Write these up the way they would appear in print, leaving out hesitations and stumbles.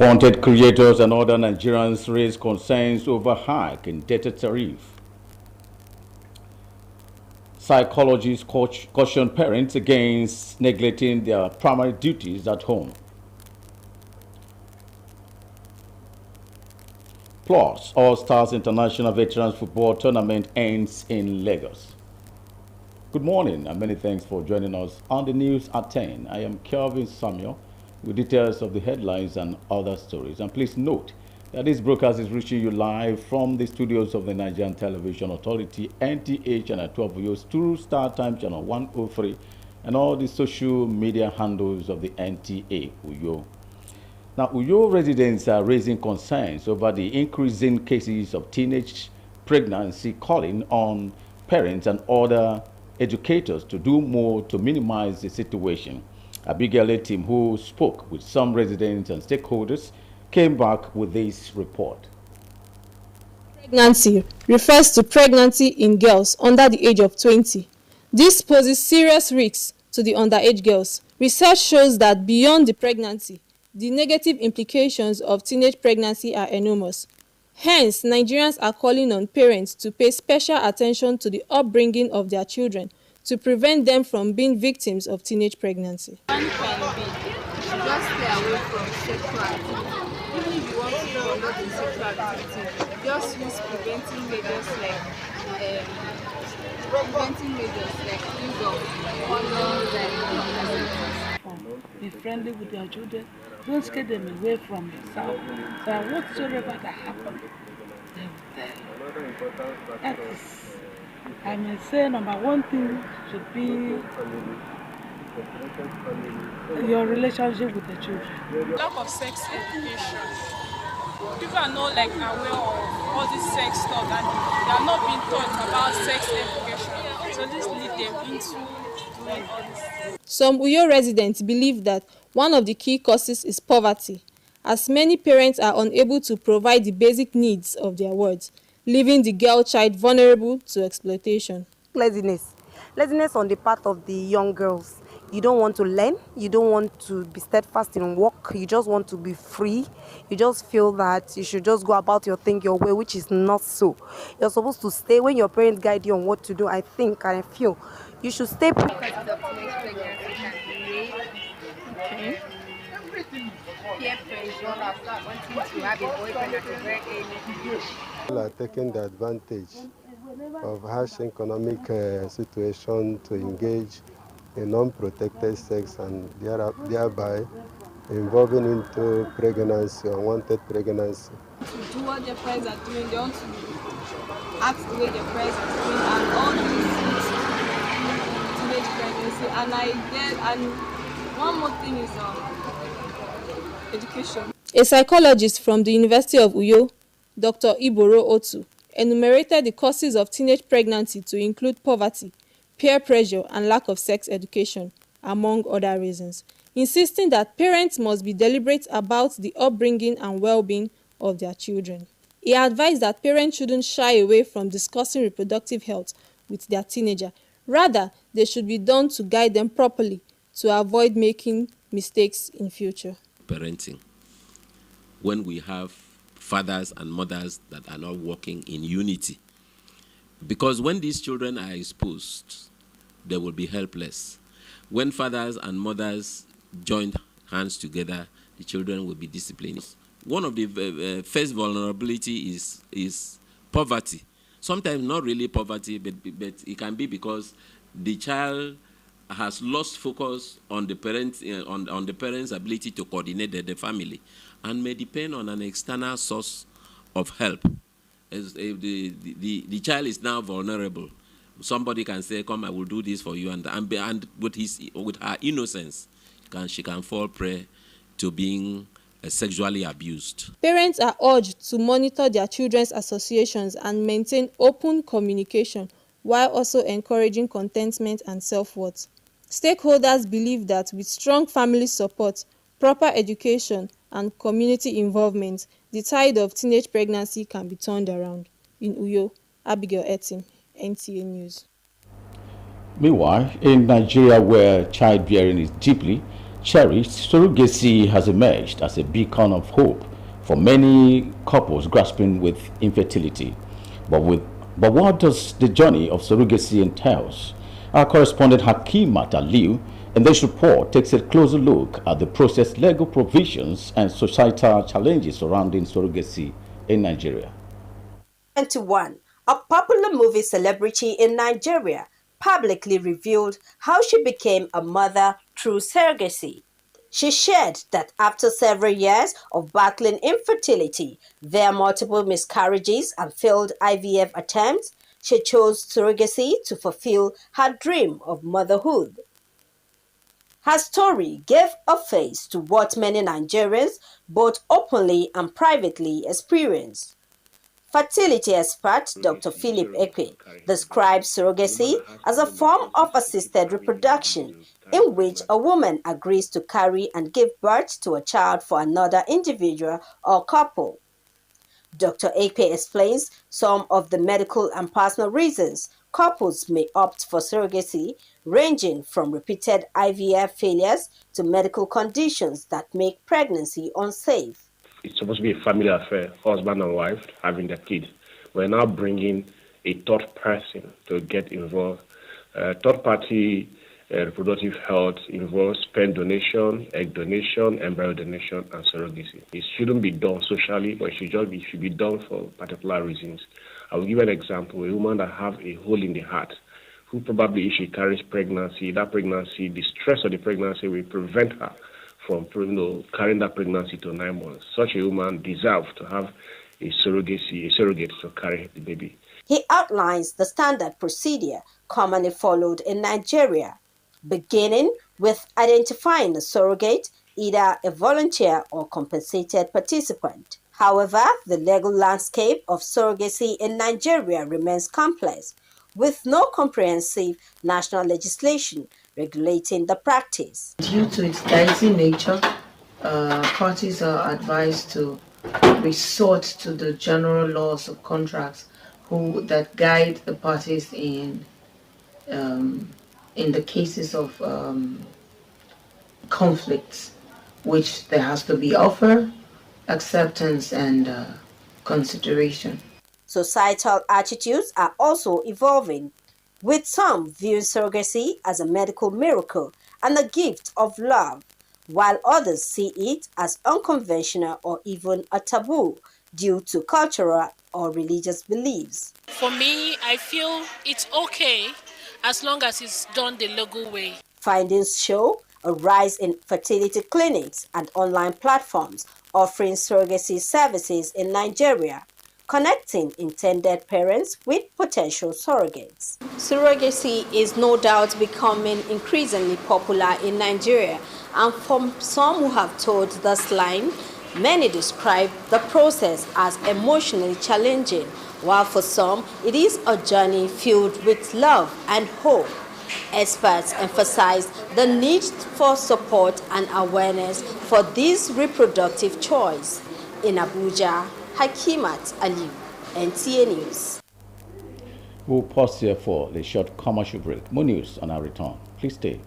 Content creators and other Nigerians raise concerns over hike in data tariff. Psychologists caution parents against neglecting their primary duties at home. Plus, All Stars International Veterans Football Tournament ends in Lagos. Good morning and many thanks for joining us on the news at 10. I am Kelvin Samuel with details of the headlines and other stories. And please note that this broadcast is reaching you live from the studios of the Nigerian Television Authority, NTA Channel 12 Uyos, True Star Time Channel 103, and all the social media handles of the NTA Uyo. Now, Uyo residents are raising concerns over the increasing cases of teenage pregnancy, calling on parents and other educators to do more to minimize the situation. Abigail Etim, who spoke with some residents and stakeholders, came back with this report. Pregnancy refers to pregnancy in girls under the age of 20. This poses serious risks to the underage girls. Research shows that beyond the pregnancy, the negative implications of teenage pregnancy are enormous. Hence, Nigerians are calling on parents to pay special attention to the upbringing of their children to prevent them from being victims of teenage pregnancy. One can be, you should just stay away from sexual activity. Even if you want to promote the sexual activity, just use preventing measures like use of condoms and be friendly with your children. Don't scare them away from yourself. So whatsoever that happens, that is, I may say, number one thing should be your relationship with the children. Lack of sex education. People are not aware of all this sex stuff, and they are not being taught about sex education. So this leads them into doing all this. Some Uyo residents believe that one of the key causes is poverty, as many parents are unable to provide the basic needs of their wards, leaving the girl child vulnerable to exploitation. Laziness on the part of the young girls. You don't want to learn, you don't want to be steadfast in work, you just want to be free. You just feel that you should just go about your thing your way, which is not so. You're supposed to stay when your parents guide you on what to do. I think and I feel you should stay. peer pressure, wanting to have a boyfriend at a very early age. People are taking the advantage of harsh economic situation to engage in unprotected sex and thereby involving into pregnancy, unwanted pregnancy. To do what their parents are doing, they want to act the way their parents are doing, and all this teenage pregnancy. And one more thing is education. A psychologist from the University of Uyo, Dr. Iboro Otu, enumerated the causes of teenage pregnancy to include poverty, peer pressure, and lack of sex education, among other reasons, insisting that parents must be deliberate about the upbringing and well-being of their children. He advised that parents shouldn't shy away from discussing reproductive health with their teenager. Rather, they should be done to guide them properly to avoid making mistakes in future. Parenting. When we have fathers and mothers that are not working in unity. Because when these children are exposed, they will be helpless. When fathers and mothers join hands together, the children will be disciplined. One of the first vulnerability is poverty. Sometimes not really poverty, but it can be because the child has lost focus on the parents on the parents' ability to coordinate the family, and may depend on an external source of help. As the child is now vulnerable, somebody can say, "Come, I will do this for you," and with her innocence, she can fall prey to being sexually abused. Parents are urged to monitor their children's associations and maintain open communication while also encouraging contentment and self-worth. Stakeholders believe that with strong family support, proper education, and community involvement, the tide of teenage pregnancy can be turned around. In Uyo, Abigail Etim, NTA News. Meanwhile, in Nigeria, where childbearing is deeply cherished, surrogacy has emerged as a beacon of hope for many couples grappling with infertility. But what does the journey of surrogacy entails? Our correspondent Hakimat Aliu in this report takes a closer look at the process, legal provisions, and societal challenges surrounding surrogacy in Nigeria. 21. A popular movie celebrity in Nigeria publicly revealed how she became a mother through surrogacy. She shared that after several years of battling infertility via multiple miscarriages and failed IVF attempts, she chose surrogacy to fulfill her dream of motherhood. Her story gave a face to what many Nigerians both openly and privately experience. Fertility expert Dr. Philip Ekwe describes surrogacy as a form of assisted reproduction in which a woman agrees to carry and give birth to a child for another individual or couple. Dr. Ekwe explains some of the medical and personal reasons couples may opt for surrogacy, ranging from repeated IVF failures to medical conditions that make pregnancy unsafe. It's supposed to be a family affair, husband and wife having their kid. We're now bringing a third person to get involved. Third-party reproductive health involves sperm donation, egg donation, embryo donation, and surrogacy. It shouldn't be done socially, but it should be done for particular reasons. I will give an example. A woman that has a hole in the heart, who probably, if she carries pregnancy, the stress of the pregnancy will prevent her from carrying that pregnancy to 9 months. Such a woman deserves to have a surrogate to carry the baby. He outlines the standard procedure commonly followed in Nigeria, beginning with identifying a surrogate, either a volunteer or compensated participant. However, the legal landscape of surrogacy in Nigeria remains complex, with no comprehensive national legislation regulating the practice. Due to its dicey nature, parties are advised to resort to the general laws of contracts that guide the parties in the cases of conflicts, which there has to be offer, acceptance, and consideration. Societal attitudes are also evolving, with some viewing surrogacy as a medical miracle and a gift of love, while others see it as unconventional or even a taboo due to cultural or religious beliefs. For me, I feel it's okay as long as it's done the legal way. Findings show a rise in fertility clinics and online platforms offering surrogacy services in Nigeria, connecting intended parents with potential surrogates. Surrogacy is no doubt becoming increasingly popular in Nigeria, and from some who have told this line, many describe the process as emotionally challenging, while for some it is a journey filled with love and hope. Experts emphasize the need for support and awareness for this reproductive choice. In Abuja, Hakimat Aliu, NTA News. We'll pause here for a short commercial break. More news on our return. Please stay.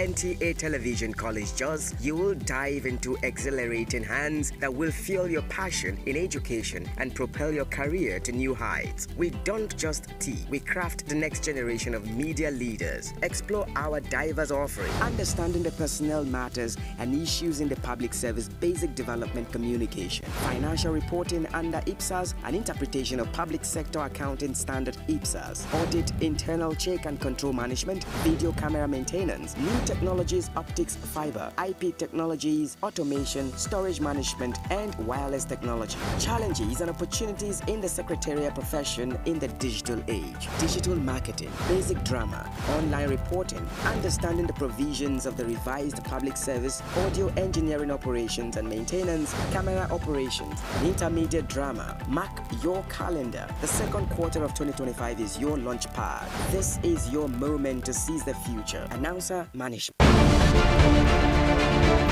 NTA Television College Jos, you will dive into exhilarating hands that will fuel your passion in education and propel your career to new heights. We don't just teach, we craft the next generation of media leaders. Explore our diverse offering, understanding the personnel matters and issues in the public service, basic development communication, financial reporting under IPSAS, and interpretation of public sector accounting standard IPSAS, audit, internal check and control management, video camera maintenance, new technologies, optics, fiber, IP technologies, automation, storage management, and wireless technology. Challenges and opportunities in the secretarial profession in the digital age. Digital marketing, basic drama, online reporting, understanding the provisions of the revised public service, audio engineering operations and maintenance, camera operations, and intermediate drama. Mark your calendar. The second quarter of 2025 is your launch pad. This is your moment to seize the future. Announcer Management.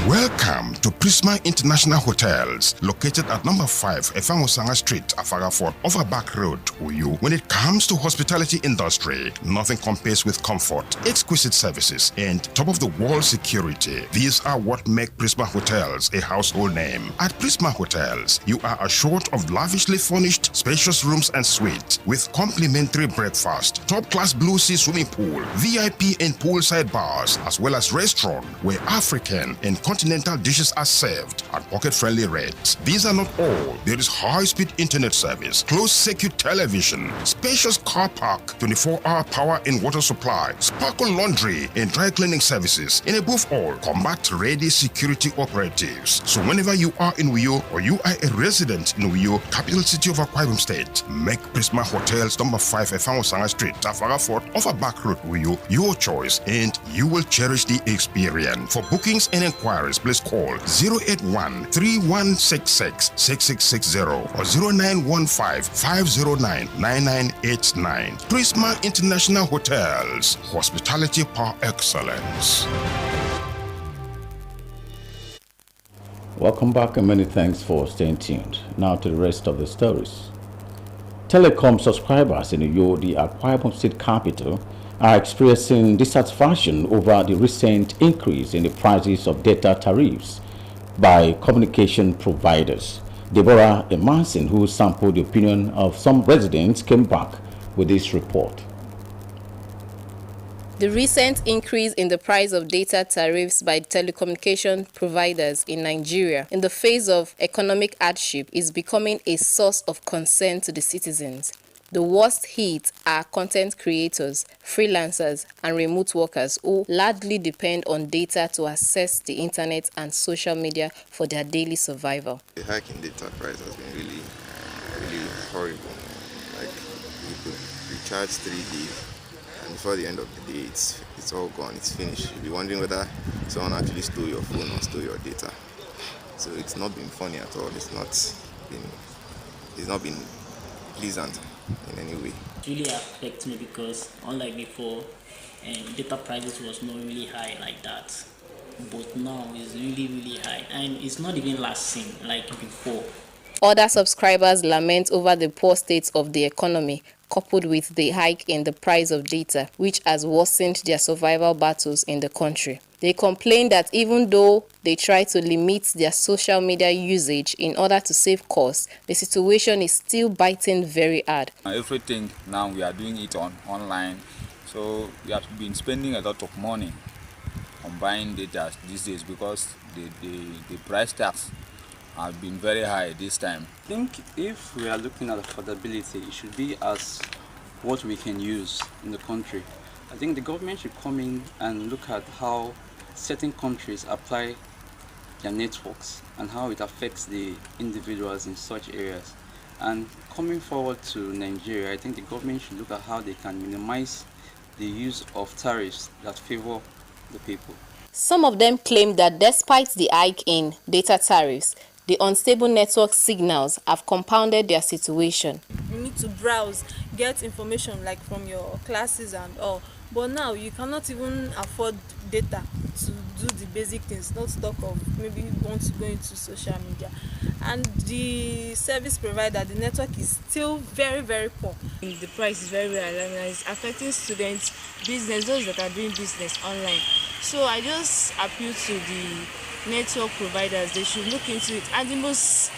Welcome to Prisma International Hotels, located at number 5 Efangosanga Street, Afagafort, Overback Road, Uyu. When it comes to hospitality industry, nothing compares with comfort, exquisite services, and top-of-the-world security. These are what make Prisma Hotels a household name. At Prisma Hotels, you are assured of lavishly furnished, spacious rooms and suites with complimentary breakfast, top-class Blue Sea swimming pool, VIP and poolside bars, as well as restaurant where African and continental dishes are served at pocket-friendly rates. These are not all. There is high-speed internet service, closed circuit television, spacious car park, 24-hour power and water supply, sparkle laundry and dry cleaning services, and above all, combat-ready security operatives. So whenever you are in Uyo or you are a resident in Uyo, capital city of Akwa Ibom State, make Prisma Hotels number 5 Efangosanga Street, Afagafort, Overback Road, Uyo, your choice, and you will cherish the experience. For bookings and inquiries, please call 081-3166-6660 or 0915-509-9989. Prisma International Hotels, hospitality par excellence. Welcome back and many thanks for staying tuned. Now to the rest of the stories. Telecom subscribers in Uyo, the Akwa Ibom State capital, are experiencing dissatisfaction over the recent increase in the prices of data tariffs by communication providers. Deborah Emanson, who sampled the opinion of some residents, came back with this report. The recent increase in the price of data tariffs by telecommunication providers in Nigeria in the face of economic hardship is becoming a source of concern to the citizens. The worst hit are content creators, freelancers, and remote workers who largely depend on data to access the internet and social media for their daily survival. The hike in data price has been really horrible. Like, you could recharge 3 days, and before the end of the day, it's all gone, it's finished. You'll be wondering whether someone actually stole your phone or stole your data. So it's not been funny at all. It's not been pleasant in any way. It really affects me because unlike before, data prices was not really high like that, but now it's really high, and it's not even lasting like before. Other subscribers lament over the poor state of the economy, coupled with the hike in the price of data, which has worsened their survival battles in the country. They complain that even though they try to limit their social media usage in order to save costs, the situation is still biting very hard. Everything now we are doing it online, so we have been spending a lot of money on buying data these days because the price tags have been very high this time. I think if we are looking at affordability, it should be as what we can use in the country. I think the government should come in and look at how certain countries apply their networks and how it affects the individuals in such areas. And coming forward to Nigeria, I think the government should look at how they can minimize the use of tariffs that favor the people. Some of them claim that despite the hike in data tariffs, the unstable network signals have compounded their situation. You need to browse, get information like from your classes and all. But now you cannot even afford data to do the basic things, not talk of maybe you want to go into social media. And the service provider, the network is still very poor. The price is very alarming and it's affecting students, business, those that are doing business online. So I just appeal to the network providers, they should look into it. And the most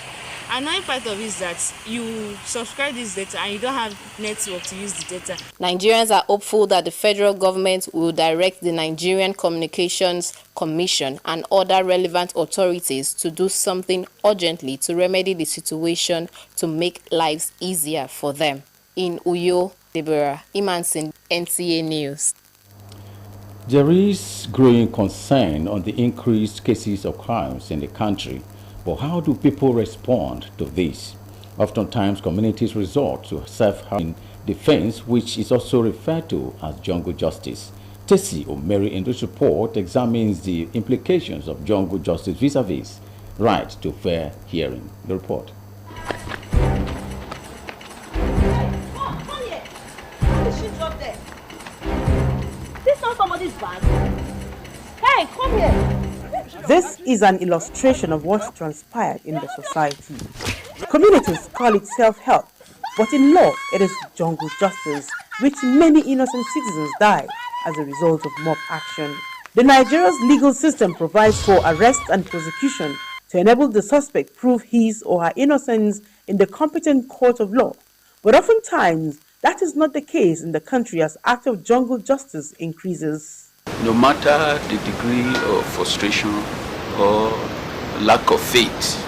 annoying part of it is that you subscribe this data and you don't have network to use the data. Nigerians are hopeful that the federal government will direct the Nigerian Communications Commission and other relevant authorities to do something urgently to remedy the situation to make lives easier for them. In Uyo, Deborah Emanson, NTA News. There is growing concern on the increased cases of crimes in the country. But how do people respond to this? Oftentimes, communities resort to self-harm defense, which is also referred to as jungle justice. Tessie Omeri in this report examines the implications of jungle justice vis-a-vis right to fair hearing. The report. This is not somebody's bag. Hey, come here. This is an illustration of what transpired in the society. Communities call it self-help, but in law it is jungle justice, which many innocent citizens die as a result of mob action. The Nigeria's legal system provides for arrest and prosecution to enable the suspect prove his or her innocence in the competent court of law. But oftentimes, that is not the case in the country as act of jungle justice increases. No matter the degree of frustration or lack of faith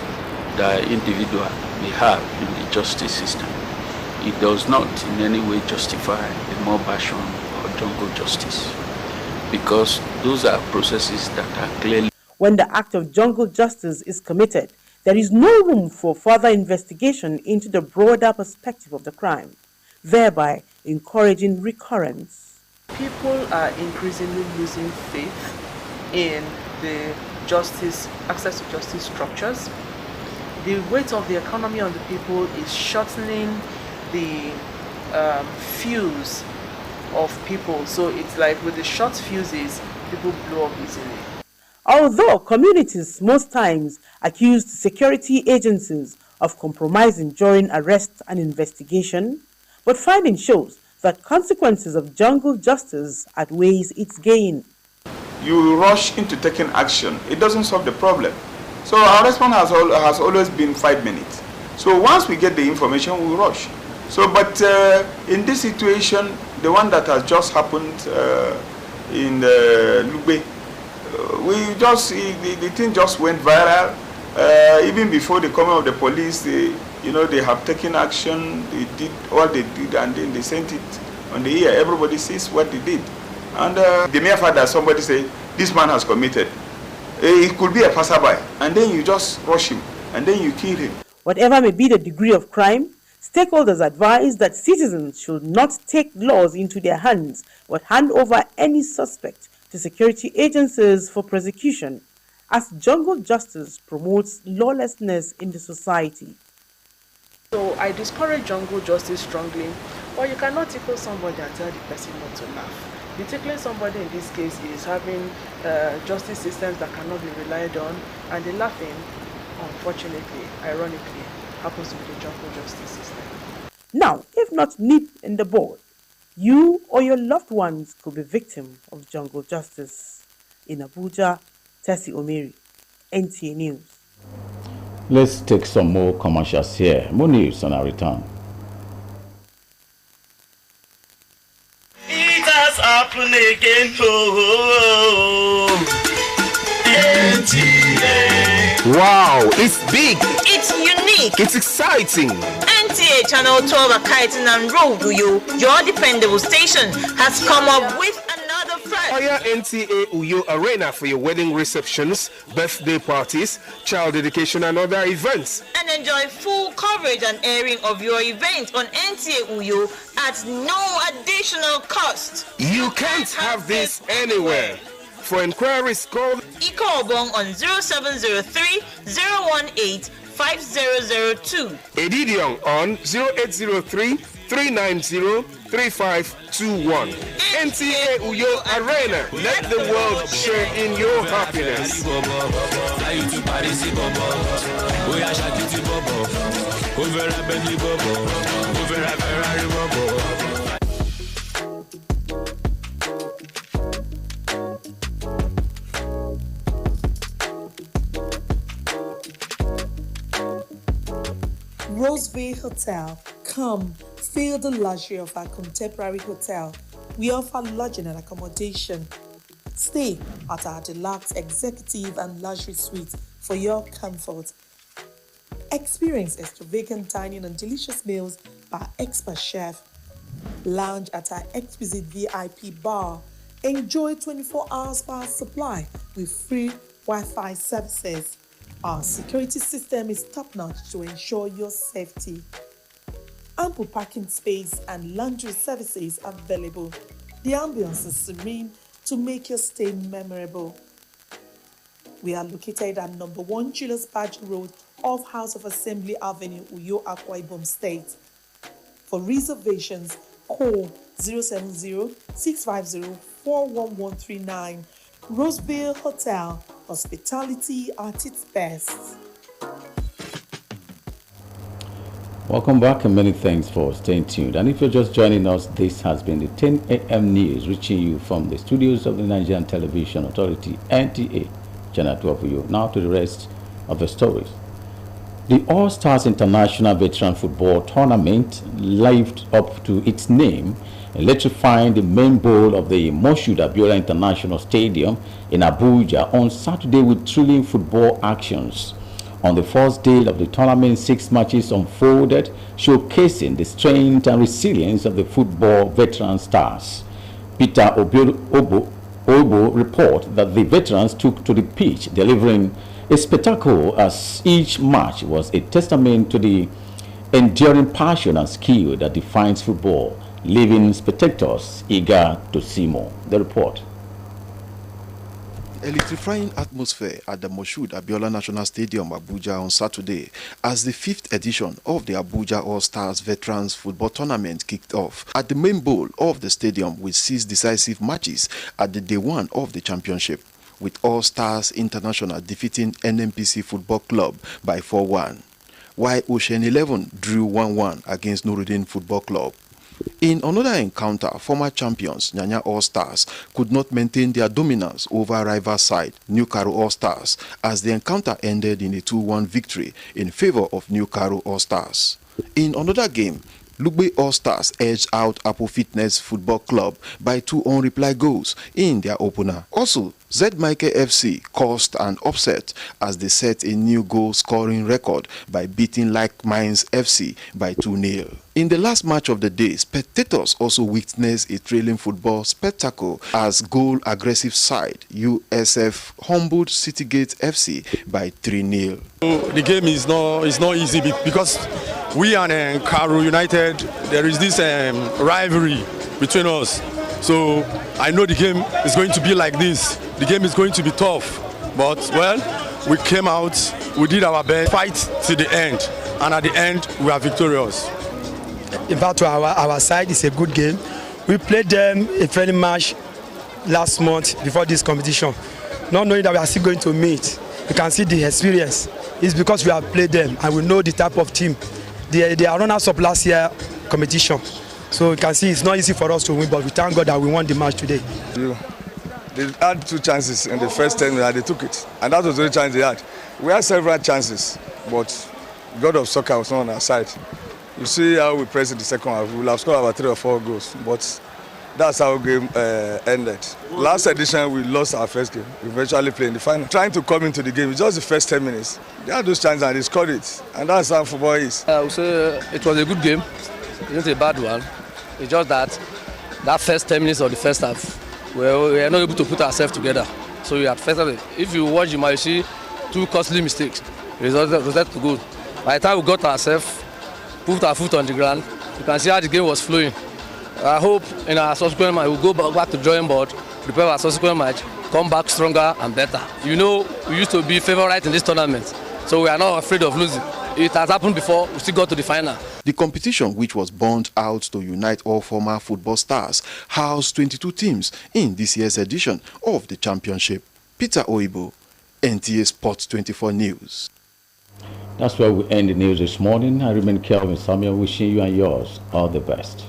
that individual may have in the justice system, it does not in any way justify the mob action or jungle justice, because those are processes that are clearly... When the act of jungle justice is committed, there is no room for further investigation into the broader perspective of the crime, thereby encouraging recurrence. People are increasingly losing faith in the access to justice structures. The weight of the economy on the people is shortening the fuse of people. So it's like with the short fuses, people blow up easily. Although communities most times accuse security agencies of compromising during arrest and investigation, but finding shows that consequences of jungle justice outweighs its gain. You rush into taking action, it doesn't solve the problem. So our response has always been 5 minutes. So once we get the information, we rush. So, but in this situation, the one that has just happened in Lugbe, the thing just went viral. Even before the coming of the police, they have taken action. They did all they did, and then they sent it on the air. Everybody sees what they did, and the mere fact that somebody say this man has committed, it could be a passerby, and then you just rush him, and then you kill him. Whatever may be the degree of crime, stakeholders advise that citizens should not take laws into their hands, but hand over any suspect to security agencies for prosecution, as jungle justice promotes lawlessness in the society. So I discourage jungle justice strongly, but you cannot tickle somebody and tell the person not to laugh. The tickling somebody in this case is having justice systems that cannot be relied on, and the laughing, unfortunately, ironically, happens with the jungle justice system. Now, if not nip in the bud, you or your loved ones could be victim of jungle justice. In Abuja, Tessie Omeri, NTA News. Let's take some more commercials here. More news on our return. It has happened again. NTA. Wow, it's big. It's unique. It's exciting. NTA Channel 12 Akaitan and Road Uyo, your dependable station, has come up with another friend. Hire NTA Uyo Arena for your wedding receptions, birthday parties, child dedication and other events. And enjoy full coverage and airing of your event on NTA Uyo at no additional cost. You can't have this anywhere. For inquiries, call Iko Obong on 0703 018 5002. Edidion on 0803 390 3521. NTA Uyo Arena. Let the world share in your happiness. Roseville Hotel. Come, feel the luxury of our contemporary hotel. We offer lodging and accommodation. Stay at our deluxe executive and luxury suites for your comfort. Experience extravagant dining and delicious meals by expert chef. Lounge at our exquisite VIP bar. Enjoy 24 hours power supply with free Wi-Fi services. Our security system is top-notch to ensure your safety. Ample parking space and laundry services available. The ambience is serene to make your stay memorable. We are located at number 1 Julius Badge Road off House of Assembly Avenue, Uyo, Akwa Ibom State. For reservations, call 070-650-41139. Roseville Hotel, hospitality at its best. Welcome back and many thanks for staying tuned. And if you're just joining us, this has been the 10 a.m. news reaching you from the studios of the Nigerian Television Authority, NTA, Channel 12 for you. Now to the rest of the stories. The All Stars International Veteran Football Tournament lived up to its name, electrifying the main bowl of the Moshood Abiola International Stadium in Abuja on Saturday with thrilling football actions. On the first day of the tournament, 6 matches unfolded, showcasing the strength and resilience of the football veteran stars. Peter Obo reports that the veterans took to the pitch, delivering a spectacle as each match was a testament to the enduring passion and skill that defines football, leaving spectators eager to see more. The report. Electrifying atmosphere at the Moshood Abiola National Stadium, Abuja on Saturday as the 5th edition of the Abuja All-Stars Veterans Football Tournament kicked off at the main bowl of the stadium with 6 decisive matches at the day 1 of the championship, with All-Stars International defeating NMPC Football Club by 4-1, while Ocean 11 drew 1-1 against Nuruddin Football Club. In another encounter, former champions Nyanya All-Stars could not maintain their dominance over rival side New Karo All-Stars as the encounter ended in a 2-1 victory in favor of New Karo All-Stars. In another game, Lugbe All-Stars edged out Apple Fitness Football Club by 2 on-reply goals in their opener. Also, Z Michael FC caused an upset as they set a new goal-scoring record by beating Like Minds FC by 2-0. In the last match of the day, spectators also witnessed a thrilling football spectacle as goal-aggressive side USF humbled Citygate FC by 3-0. The game is not easy because we and Karo United, there is this rivalry between us. So I know the game is going to be like this. The game is going to be tough. But, well, we came out, we did our best, fight to the end. And at the end, we are victorious. In fact, to our side, it's a good game. We played them a friendly match last month before this competition. Not knowing that we are still going to meet, you can see the experience. It's because we have played them and we know the type of team. They are runners up last year competition. So you can see it's not easy for us to win, but we thank God that we won the match today. They had 2 chances in the first 10 minutes, they took it. And that was the only chance they had. We had several chances, but God of soccer was not on our side. You see how we pressed in the second half. We will have scored about 3 or 4 goals, but that's how the game ended. Last edition, we lost our first game. We eventually played in the final. Trying to come into the game, just the first 10 minutes. They had those chances and they scored it. And that's how football is. I would say it was a good game. It wasn't a bad one. It's just that first 10 minutes of the first half, we were not able to put ourselves together. So we had first half. If you watch the match, you see 2 costly mistakes. It resulted to goal. By the time we got ourselves, put our foot on the ground, you can see how the game was flowing. I hope in our subsequent match we'll go back to drawing board, prepare our subsequent match, come back stronger and better. You know, we used to be favourite in this tournament, so we are not afraid of losing. It has happened before, we still got to the final. The competition, which was born out to unite all former football stars, housed 22 teams in this year's edition of the championship. Peter Oibo, NTA Sports 24 News. That's where we end the news this morning. I remain Kelvin Samuel, wishing you and yours all the best.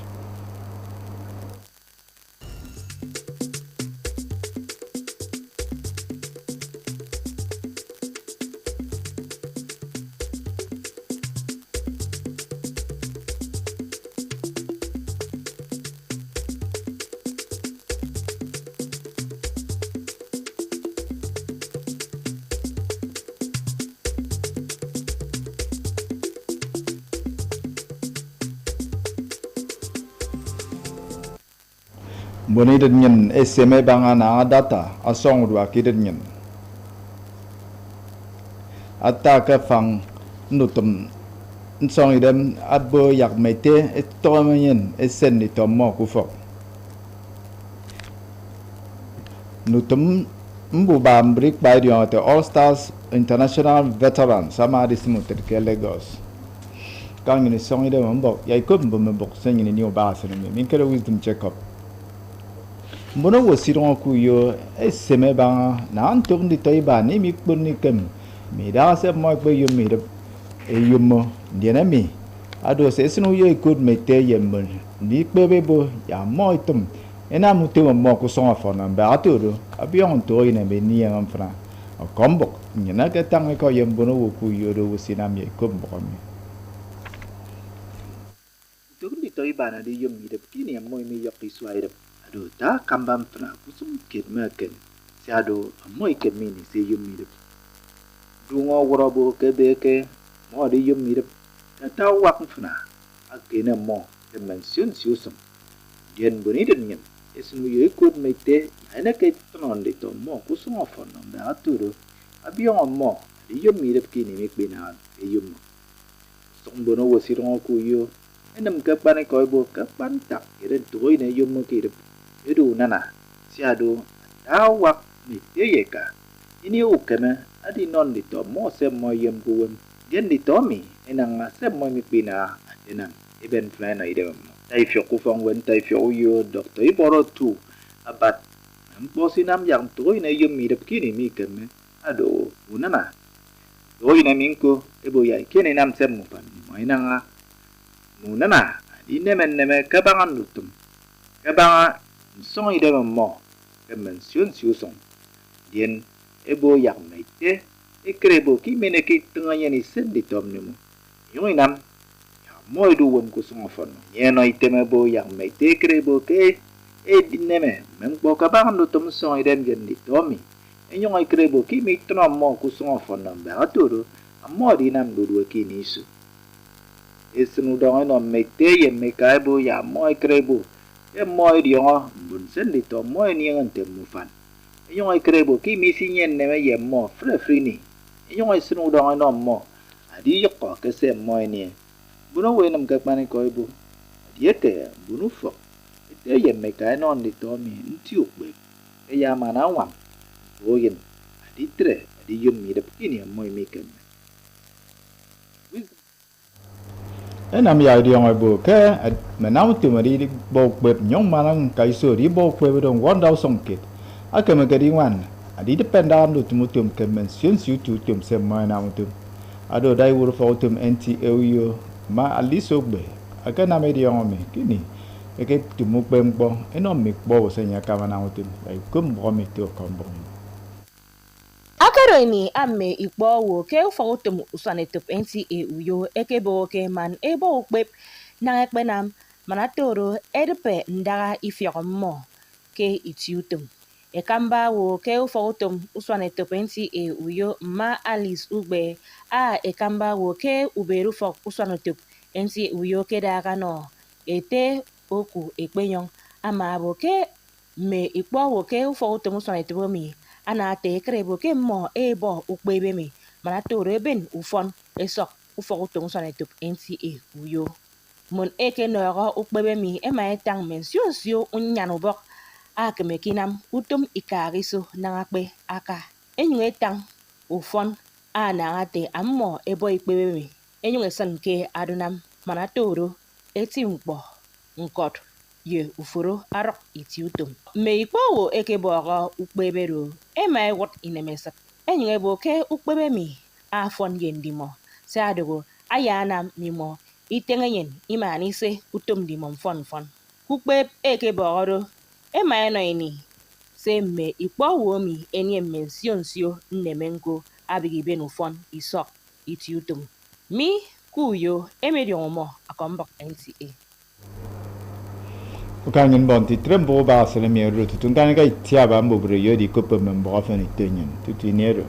Bonita nyen eseme bangana data asong dua kidet nyen ataka fang nutum nsong idem abo yak mete etomenyen esen ni tomo kufok nutum mbuba mbrik by the All Stars International Veterans sama dismuter ke Lagos kang ni song idem mbok yai kum mbok sen ni ba sen min kere wisdom check up Mono was sitting kuyo, a semeba, nan took the taiba, name punikum. Me das a mark by you made a yumo, the enemy. I do say, no, you could make tell you, Nick Bebo, ya moitum, and I'm to a mock song for them, Baturo, a beyond toy and a near and fra. A combo, you not get tongue call you Bono kuyo, was in a me, come for me. Took the toiba, and you meet a guinea and moi me up this wide. Ado da kambam fna kusum kid merken si ado amoy ke mini si yum mirip dungo worobo ke beke mo di yum mirip ta wak fna akena mo ke mention siusum dien boniden nyen esnu ye kud mete ana ke tnon de to mo kusum ofon no da aturo abiyon mo di yum mirip kini mek bina e yum song bono wosiro ku yo enam ke bane koy bo ke ban tak ire toy ne yum kirip Edu nana, siado, awak ni yeka. Ini ukeme, adi non dito mo sem mo yem kuwem. Jen dito mi, enang sem mo mipina, enang even plan idem. Taifyo kufang wen taifyo uyo, Dr. Iboro tu, abat. Namposinam yang toy na yem midap kini mi keme. Ado, unana. Toy na mingko, ebo yai kini nam sem mo pan. Mo enang unana, di neme kabangan lutum. Kabangan song ide mo ke mention siusong dien ebo yak mete ekrebo ki meneki tengahnya ni sen di tom ni mo yung inam ya mo idu wem ku song fon ye no iteme bo yak mete ekrebo ke dineme men bo ka bang no tom song ide gen di tomi yung ekrebo ki mi tno mo ku song fon no ba aturu mo di nam du ki ni su esnu do no mete ye me ka bo ya mo ekrebo moi diongo bunsen dito moi niangan temufan yung ay krebo ki misinyen neme ye mo free ni yung ay sunudong ano mo adi yoko kasi moi ni buno wenam kakmane ko ibu adi ke buno fo ite ye me ka non dito mi ntiuk be e ya mana wam oyen adi tre adi yum mi de kini moi mi ken Enam ya di orang ibu ke menau tu mari bau beb nyong malang kaisu di bau kue bedong wandau songkit. Aku menjadi wan. Adi depan dalam tu mutum ke mention siu tu semua nama tu. Ado dai urut fautum NTAU ma aliso be. Aku nama di orang me kini. Eke tu mukbem bong enom mik bau senya kawan nama tu. Dai kum bom itu kombong. Akaroni amme ikbowo ke fautum usanetup NTAU yo ekebo ke man ebo ukbeb nang ekbenam manatoro edpe ndaga ifyomo ke itiutum ekamba wo ke fautum usanetup NTAU yo ma Alice ugbe a ekamba wo ke uberu fok usanetup NTAU yo ke daga no ete oku ekpenyong ama bo ke me ikbowo ke fautum usanetup mi ana te krebo ke mo ebo ukbebe mi mana toro ben ufon esok ufo utong sone tup NTAU yo mon eke noro ukbebe mi ema etang mention sio unyano bok akeme kinam utum ikariso nangakbe aka enyu etang ufon ana ate ammo ebo ikbebe mi enyu esan ke adunam mana toro etimpo nkot ye uforo arok itiutum me ikpowo eke bogo ukbebero ema wot inemesak enyu ebo ke ukbebe mi afon yendimo sadogo ayana mimo itengen imani se utum dimom fon ukbeb eke bogo ema eno ini se me ikpowo mi enye mention sio nnemengo abigi benu fon isok itiutum mi kuyo emediomo akombok NTA Bukan bon ti trembo ba sele mi ru tu kan ga tia ba mbo bre yo di ko pe membo fa ni tenyen tu ti nero